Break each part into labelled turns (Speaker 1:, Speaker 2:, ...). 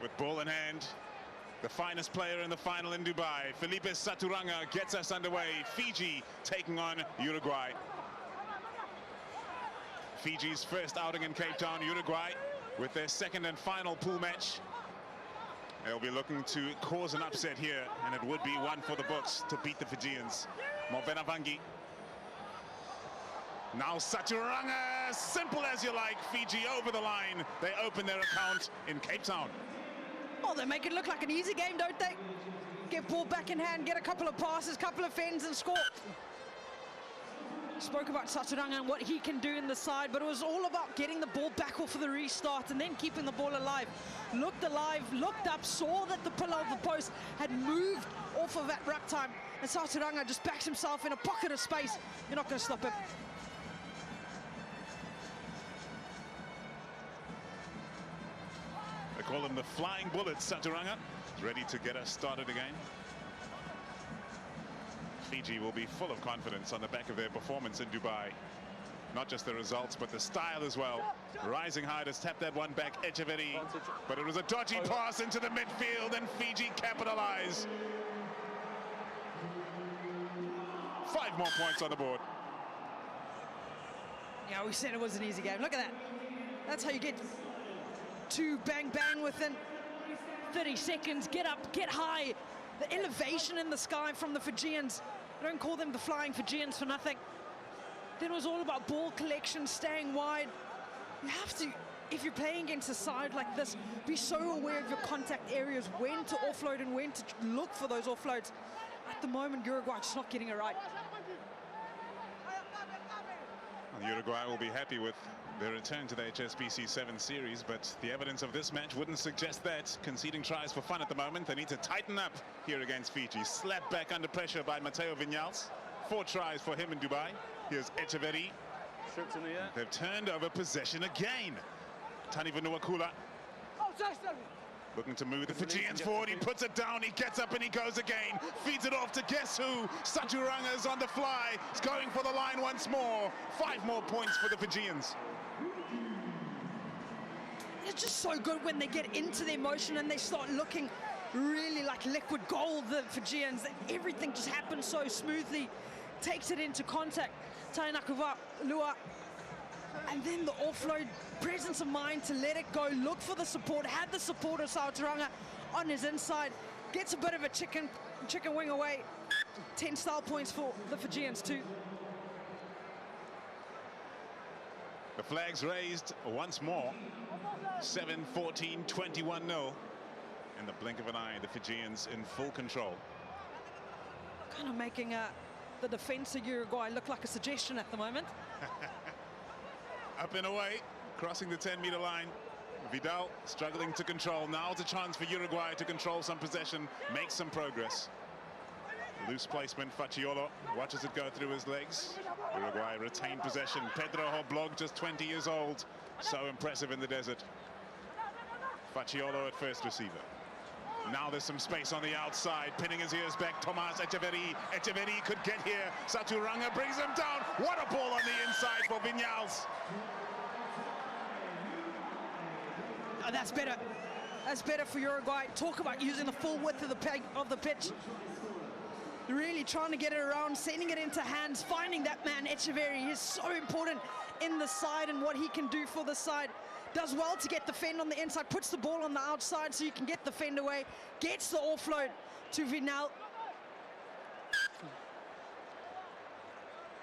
Speaker 1: With ball in hand, the finest player in the final in Dubai, Felipe Saturanga, gets us underway. Fiji taking on Uruguay. Fiji's first outing in Cape Town, Uruguay, with their second and final pool match. They'll be looking to cause an upset here, and it would be one for the books to beat the Fijians. Movena Vangi. Now Saturanga, simple as you like. Fiji over the line. They open their account in Cape Town.
Speaker 2: Oh, they make it look like an easy game, don't they? Get ball back in hand, get a couple of passes, couple of fends and score. Spoke about Saturanga and what he can do in the side, but it was all about getting the ball back off for the restart and then keeping the ball alive. Looked alive, looked up, saw that the pillar of the post had moved off of that ruck time, and Saturanga just backs himself in a pocket of space. You're not going to stop him.
Speaker 1: They call him the Flying Bullet. Saturanga is ready to get us started again. Fiji will be full of confidence on the back of their performance in Dubai. Not just the results, but the style as well. Rising high to tap that one back, Echeverry. But it was a dodgy pass into the midfield, and Fiji capitalize. 5 more points on the board.
Speaker 2: Yeah, we said it was an easy game. Look at that. That's how you get 2 bang within 30 seconds. Get up, get high. The elevation in the sky from the Fijians. I don't call them the Flying Fijians for nothing. Then it was all about ball collection, staying wide. You have to, if you're playing against a side like this, be so aware of your contact areas, when to offload and when to look for those offloads. At the moment, Uruguay just not getting it right.
Speaker 1: Well, Uruguay will be happy with their return to the HSBC 7 series, but the evidence of this match wouldn't suggest that. Conceding tries for fun at the moment. They need to tighten up here against Fiji. Slapped back under pressure by Matteo Viñals. 4 tries for him in Dubai. Here's Echeverry. They've turned over possession again. Tani Vanuakula looking to move the Fijians forward. He puts it down, he gets up and he goes again. Feeds it off to guess who? Saturanga's on the fly. He's going for the line once more. 5 more points for the Fijians.
Speaker 2: It's just so good when they get into their motion and they start looking really like liquid gold, the Fijians. Everything just happens so smoothly. Takes it into contact. Tainakuva, Lua. And then the offload, presence of mind to let it go, look for the support, had the support of Saturanga on his inside, gets a bit of a chicken wing away. 10 style points for the Fijians too.
Speaker 1: The flag's raised once more. 7-14, 21-0. In the blink of an eye, the Fijians in full control.
Speaker 2: Kind of making the defense of Uruguay look like a suggestion at the moment.
Speaker 1: Up and away, crossing the 10-meter line. Vidal struggling to control. Now it's a chance for Uruguay to control some possession, make some progress. Loose placement, Facciolo watches it go through his legs. Uruguay retained possession. Pedro Hoblog, just 20 years old. So impressive in the desert. Facciolo at first receiver. Now there's some space on the outside, pinning his ears back. Tomas Echeverry. Echeverry could get here. Saturanga brings him down. What a ball on the inside for Viñals.
Speaker 2: Oh, that's better. That's better for Uruguay. Talk about using the full width of the pitch. Really trying to get it around, sending it into hands, finding that man Echeverry. He's so important in the side and what he can do for the side. Does well to get the fend on the inside, puts the ball on the outside so you can get the fend away, gets the offload to Vinal.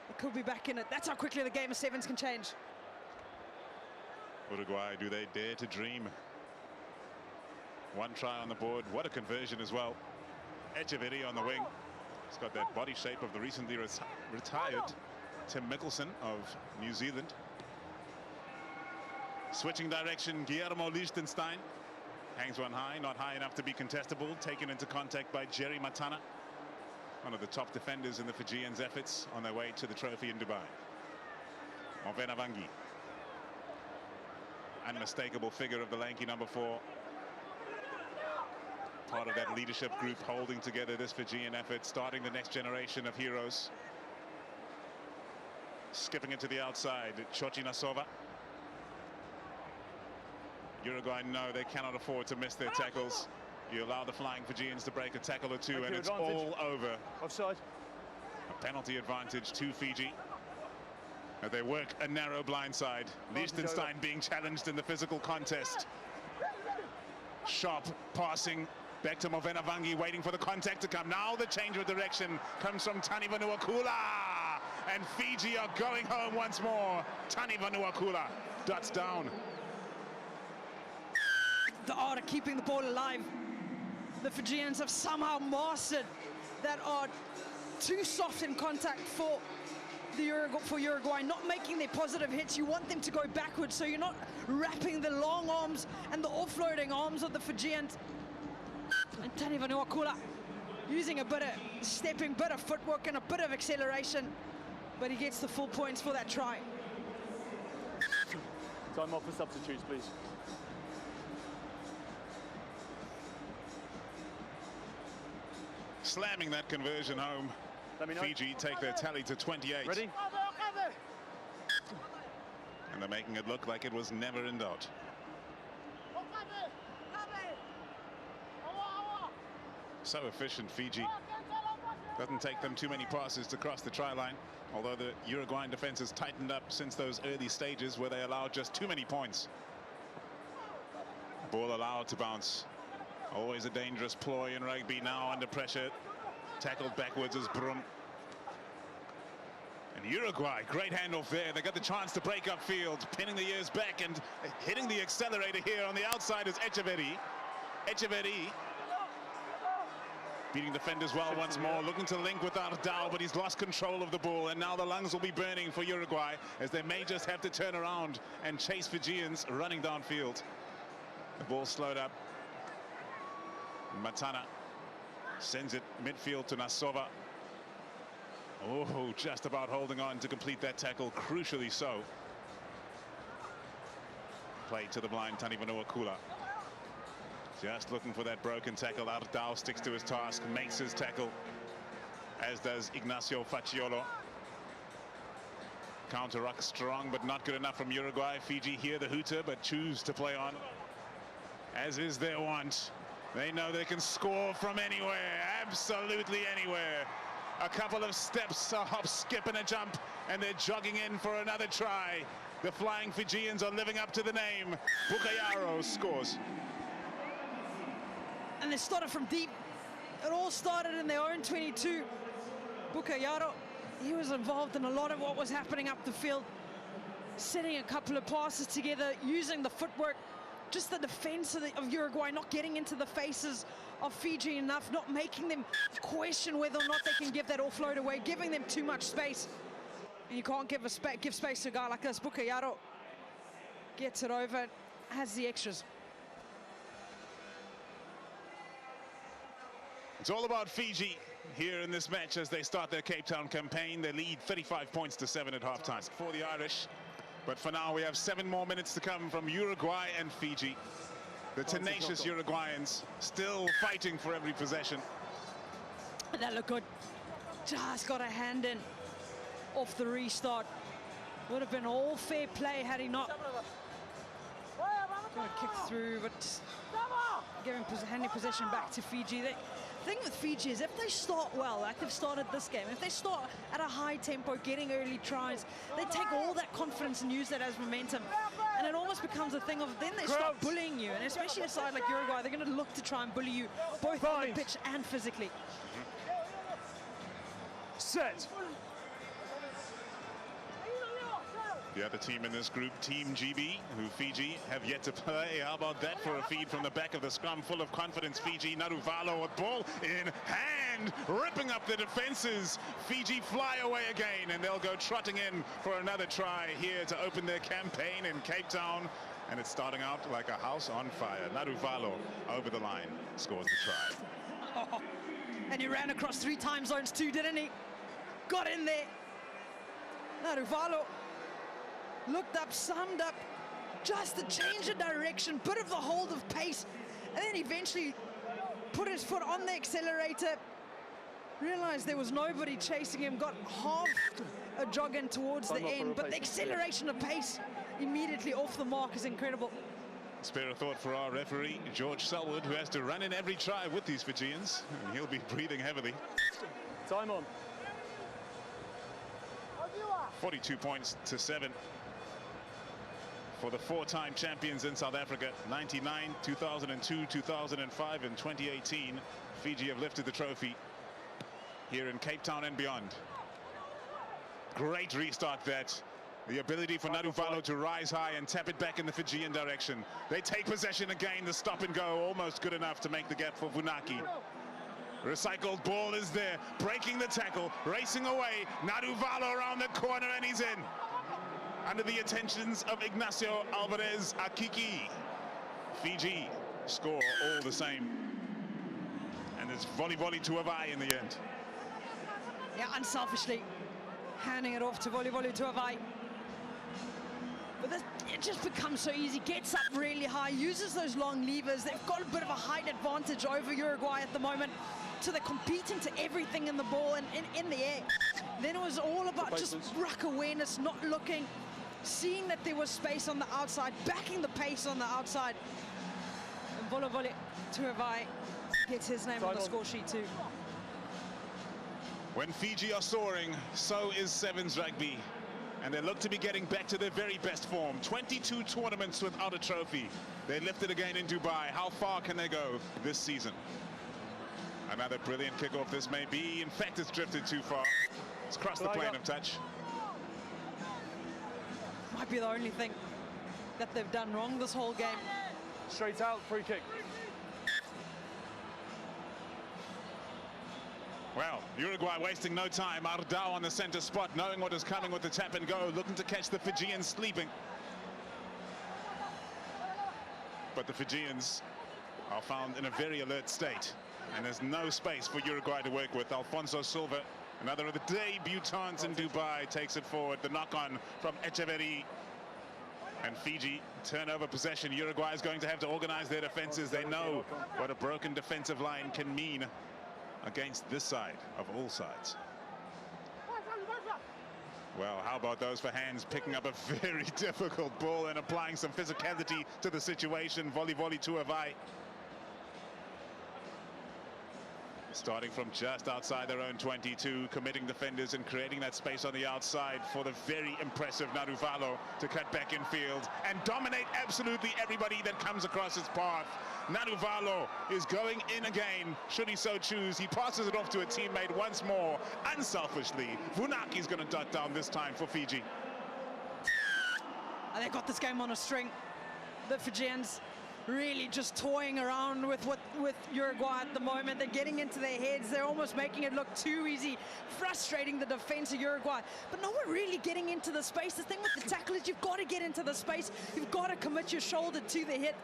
Speaker 2: It could be back in it. That's how quickly the game of sevens can change.
Speaker 1: Uruguay, do they dare to dream? 1 try on the board. What a conversion as well. Echeverry on the wing. He's got that body shape of the recently retired Tim Mickelson of New Zealand. Switching direction, Guillermo Liechtenstein. Hangs one high, not high enough to be contestable. Taken into contact by Jerry Matana, one of the top defenders in the Fijians' efforts on their way to the trophy in Dubai. Movena Vangi. Unmistakable figure of the lanky number 4. Part of that leadership group holding together this Fijian effort, starting the next generation of heroes. Skipping it to the outside, Chochi Nasova. Uruguay know they cannot afford to miss their tackles. You allow the flying Fijians to break a tackle or two, and it's all over.
Speaker 3: Offside.
Speaker 1: A penalty advantage to Fiji. They work a narrow blindside. Liechtenstein being challenged in the physical contest. Sharp passing back to Movena Vangi, waiting for the contact to come. Now the change of direction comes from Tani Vanuakula, and Fiji are going home once more. Tani Vanuakula dots down.
Speaker 2: The art of keeping the ball alive. The Fijians have somehow mastered that art. Too soft in contact for Uruguay, not making their positive hits. You want them to go backwards, so you're not wrapping the long arms and the offloading arms of the Fijians. And Tani Vanuakula using a bit of stepping, bit of footwork and a bit of acceleration, but he gets the full points for that try.
Speaker 3: Time off for substitutes, please.
Speaker 1: Slamming that conversion home. Fiji take their tally to 28.
Speaker 3: Ready?
Speaker 1: And they're making it look like it was never in doubt. So efficient, Fiji. Doesn't take them too many passes to cross the try line, although the Uruguayan defense has tightened up since those early stages where they allowed just too many points. Ball allowed to bounce. Always a dangerous ploy in rugby. Now under pressure. Tackled backwards as Brum. And Uruguay, great handoff there. They got the chance to break up field, pinning the ears back and hitting the accelerator here on the outside is Echeverri. Echeverri beating defenders well once more, looking to link with Ardao, but he's lost control of the ball, and now the lungs will be burning for Uruguay as they may just have to turn around and chase Fijians running downfield. The ball slowed up. Matana sends it midfield to Nasova. Oh, just about holding on to complete that tackle, crucially so. Play to the blind, Tani Vanuakula. Just looking for that broken tackle. Ardao sticks to his task, makes his tackle, as does Ignacio Facciolo. Counter-ruck strong, but not good enough from Uruguay. Fiji hear the hooter, but choose to play on, as is their want. They know they can score from anywhere, absolutely anywhere. A couple of steps, a hop, skip, and a jump, and they're jogging in for another try. The flying Fijians are living up to the name. Bukayaro scores.
Speaker 2: And they started from deep. It all started in their own 22. Bukayaro, he was involved in a lot of what was happening up the field, setting a couple of passes together, using the footwork. Just the defense of Uruguay not getting into the faces of Fiji enough, not making them question whether or not they can give that offload away, giving them too much space. And you can't give space to a guy like this. Bukayaro gets it over, has the extras.
Speaker 1: It's all about Fiji here in this match as they start their Cape Town campaign. They lead 35 points to 7 at halftime for the Irish. But for now, we have 7 more minutes to come from Uruguay and Fiji. The tenacious Uruguayans still fighting for every possession.
Speaker 2: That looked good. Just got a hand in off the restart. Would have been all fair play had he not got a kick through, but handing possession back to Fiji. The thing with Fiji is if they start well, like they've started this game, if they start at a high tempo, getting early tries, they take all that confidence and use that as momentum. And it almost becomes a thing of then they start bullying you. And especially a side like Uruguay, they're going to look to try and bully you both on the pitch and physically.
Speaker 3: Set.
Speaker 1: The other team in this group, Team GB, who Fiji have yet to play. How about that for a feed from the back of the scrum, full of confidence. Fiji, Naruvalo with ball in hand, ripping up the defenses. Fiji fly away again, and they'll go trotting in for another try here to open their campaign in Cape Town. And it's starting out like a house on fire. Naruvalo over the line, scores the try.
Speaker 2: Oh, and he ran across 3 time zones too, didn't he? Got in there. Naruvalo looked up, summed up, just a change of direction, bit of the hold of pace, and then eventually put his foot on the accelerator, realized there was nobody chasing him, got half a jog in towards the end, but the acceleration of pace immediately off the mark is incredible.
Speaker 1: Spare a thought for our referee, George Selwood, who has to run in every try with these Fijians, and he'll be breathing heavily.
Speaker 3: Time on.
Speaker 1: 42 points to 7 for the four-time champions in South Africa. 99, 2002, 2005, and 2018. Fiji have lifted the trophy here in Cape Town and beyond. Great restart that. The ability for Naruvalo to rise high and tap it back in the Fijian direction. They take possession again. The stop and go almost good enough to make the gap for Funaki. Recycled ball is there, breaking the tackle, racing away. Naruvalo around the corner, and he's in. Under the attentions of Ignacio Alvarez Akiki. Fiji score all the same. And it's volley to Avai in the end.
Speaker 2: Yeah, unselfishly handing it off to volley to Avai. But this, it just becomes so easy. Gets up really high, uses those long levers. They've got a bit of a height advantage over Uruguay at the moment. So they're competing to everything in the ball and in the air. Then it was all about just ruck awareness, not looking, seeing that there was space on the outside, backing the pace on the outside. And volley to Avai gets his name on the score sheet too.
Speaker 1: When Fiji are soaring, so is Sevens rugby. And they look to be getting back to their very best form. 22 tournaments without a trophy. They lifted again in Dubai. How far can they go this season? Another brilliant kickoff this may be. In fact, it's drifted too far. It's crossed the plane of touch.
Speaker 2: Might be the only thing that they've done wrong this whole game.
Speaker 3: Straight out, free kick.
Speaker 1: Well, Uruguay wasting no time. Ardao on the center spot, knowing what is coming with the tap and go, looking to catch the Fijians sleeping. But the Fijians are found in a very alert state, and there's no space for Uruguay to work with. Alfonso Silva, another of the debutants in Dubai, takes it forward. The knock-on from Echeverri. And Fiji turn over possession. Uruguay is going to have to organize their defenses. They know what a broken defensive line can mean against this side of all sides. Well, how about those for hands picking up a very difficult ball and applying some physicality to the situation. Volley to Avai. Starting from just outside their own 22, committing defenders and creating that space on the outside for the very impressive Naruvalo to cut back in field and dominate absolutely everybody that comes across his path. Naruvalo is going in again, should he so choose. He passes it off to a teammate once more, unselfishly. Vunaki's going to dot down this time for Fiji.
Speaker 2: They've got this game on a string. The Fijians really just toying around with Uruguay at the moment. They're getting into their heads. They're almost making it look too easy, frustrating the defense of Uruguay. But no one really getting into the space. The thing with the tackle is you've got to get into the space. You've got to commit your shoulder to the hit.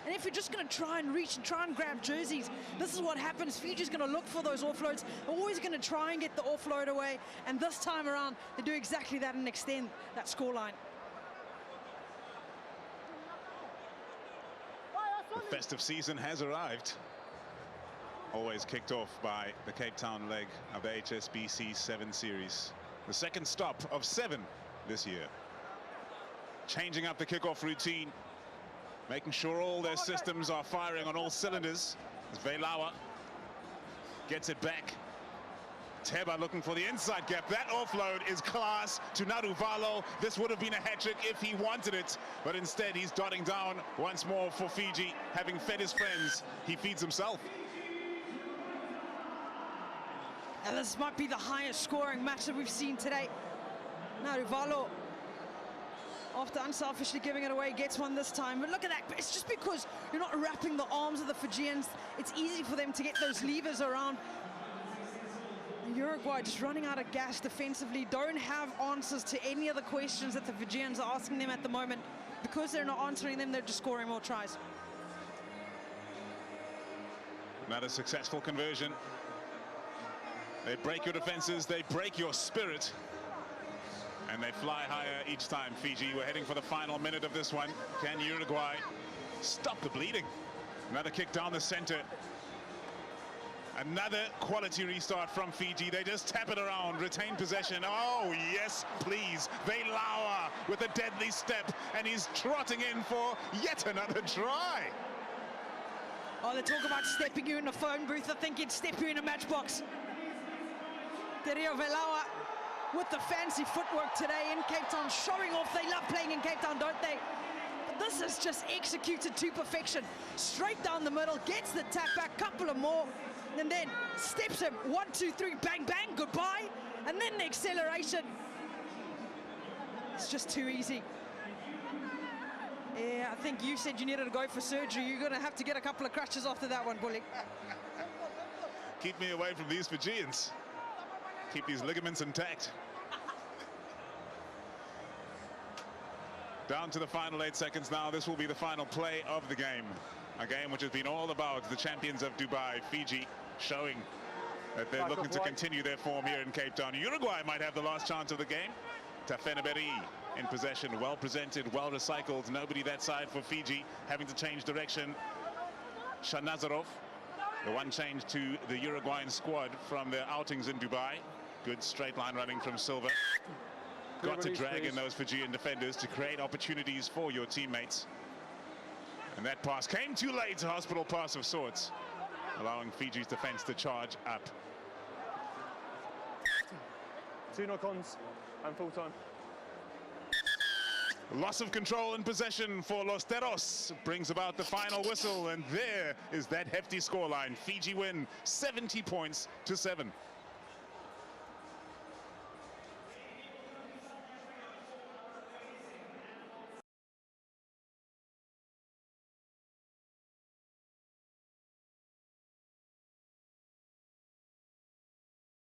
Speaker 2: And if you're just going to try and reach and try and grab jerseys, this is what happens. Fiji's going to look for those offloads. They're always going to try and get the offload away. And this time around, they do exactly that and extend that scoreline.
Speaker 1: The festive season has arrived. Always kicked off by the Cape Town leg of the HSBC 7 series. The second stop of 7 this year. Changing up the kickoff routine, making sure all their systems are firing on all cylinders. As Veilawa gets it back. Teba looking for the inside gap. That offload is class to Naruvalo. This would have been a hat-trick if he wanted it, but instead he's dotting down once more for Fiji. Having fed his friends, he feeds himself.
Speaker 2: And this might be the highest scoring match that we've seen today. Naruvalo, after unselfishly giving it away, gets one this time. But look at that, it's just because you're not wrapping the arms of the Fijians. It's easy for them to get those levers around. Uruguay just running out of gas defensively, don't have answers to any of the questions that the Fijians are asking them at the moment. Because they're not answering them, they're just scoring more tries.
Speaker 1: Another successful conversion. They break your defenses, they break your spirit, and they fly higher each time. Fiji, we're heading for the final minute of this one. Can Uruguay stop the bleeding? Another kick down the center. Another quality restart from Fiji. They just tap it around, retain possession. Oh, yes, please. They lower with a deadly step, and he's trotting in for yet another try.
Speaker 2: Oh, they talk about stepping you in a phone booth. I think he'd step you in a matchbox. Tereo Velawa with the fancy footwork today in Cape Town, showing off. They love playing in Cape Town, don't they? But this is just executed to perfection. Straight down the middle, gets the tap back, couple of more, and then steps him. 1, 2, 3, bang, bang, goodbye. And then the acceleration. It's just too easy. Yeah, I think you said you needed to go for surgery. You're going to have to get a couple of crutches after that one, Bully.
Speaker 1: Keep me away from these Fijians. Keep these ligaments intact. Down to the final 8 seconds now. This will be the final play of the game. A game which has been all about the champions of Dubai, Fiji, showing that they're looking to continue their form here in Cape Town. Uruguay might have the last chance of the game. Tafenaberi in possession, well presented, well recycled. Nobody that side for Fiji, having to change direction. Shanazarov, the one change to the Uruguayan squad from their outings in Dubai. Good straight line running from Silva. Got to drag in those Fijian defenders to create opportunities for your teammates. And that pass came too late, a hospital pass of sorts, allowing Fiji's defense to charge up.
Speaker 3: 2 knock-ons and full time.
Speaker 1: Loss of control and possession for Los Teros brings about the final whistle, and there is that hefty scoreline. Fiji win 70 points to 7.